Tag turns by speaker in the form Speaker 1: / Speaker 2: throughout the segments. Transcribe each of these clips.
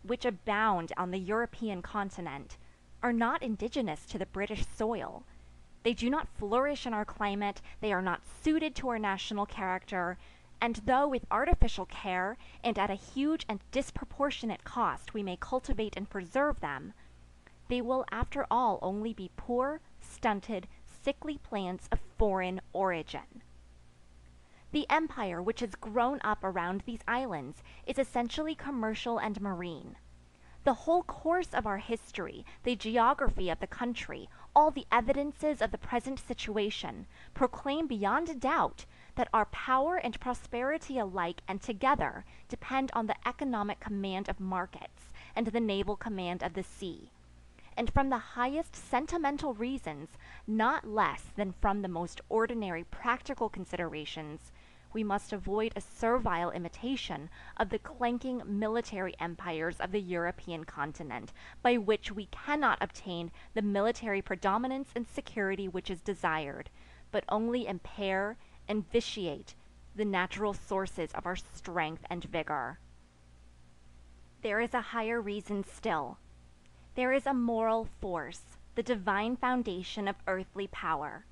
Speaker 1: which abound on the European continent, are not indigenous to the British soil. They do not flourish in our climate, they are not suited to our national character, and though with artificial care and at a huge and disproportionate cost we may cultivate and preserve them, they will after all only be poor, stunted, sickly plants of foreign origin. The empire which has grown up around these islands is essentially commercial and marine. The whole course of our history, the geography of the country, all the evidences of the present situation, proclaim beyond a doubt that our power and prosperity alike and together depend on the economic command of markets and the naval command of the sea. And from the highest sentimental reasons, not less than from the most ordinary practical considerations, we must avoid a servile imitation of the clanking military empires of the European continent, by which we cannot obtain the military predominance and security which is desired, but only impair and vitiate the natural sources of our strength and vigor. There is a higher reason still. There is a moral force, the divine foundation of earthly power,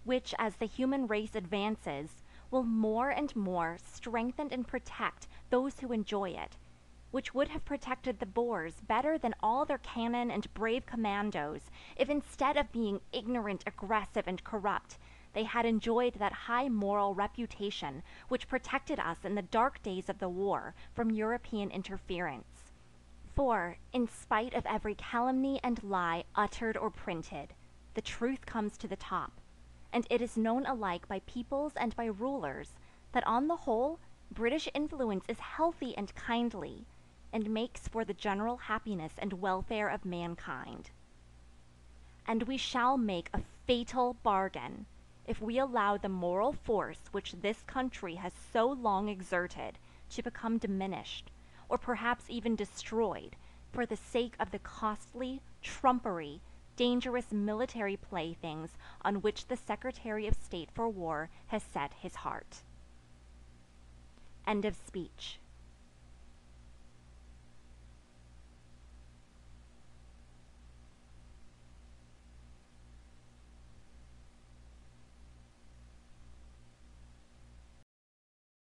Speaker 1: which, as the human race advances, will more and more strengthen and protect those who enjoy it, which would have protected the Boers better than all their cannon and brave commandos, if instead of being ignorant, aggressive, and corrupt, they had enjoyed that high moral reputation which protected us in the dark days of the war from European interference. For, in spite of every calumny and lie uttered or printed, the truth comes to the top, and it is known alike by peoples and by rulers that on the whole British influence is healthy and kindly, and makes for the general happiness and welfare of mankind. And we shall make a fatal bargain if we allow the moral force which this country has so long exerted to become diminished, or perhaps even destroyed, for the sake of the costly trumpery, dangerous military playthings on which the Secretary of State for War has set his heart. End of speech.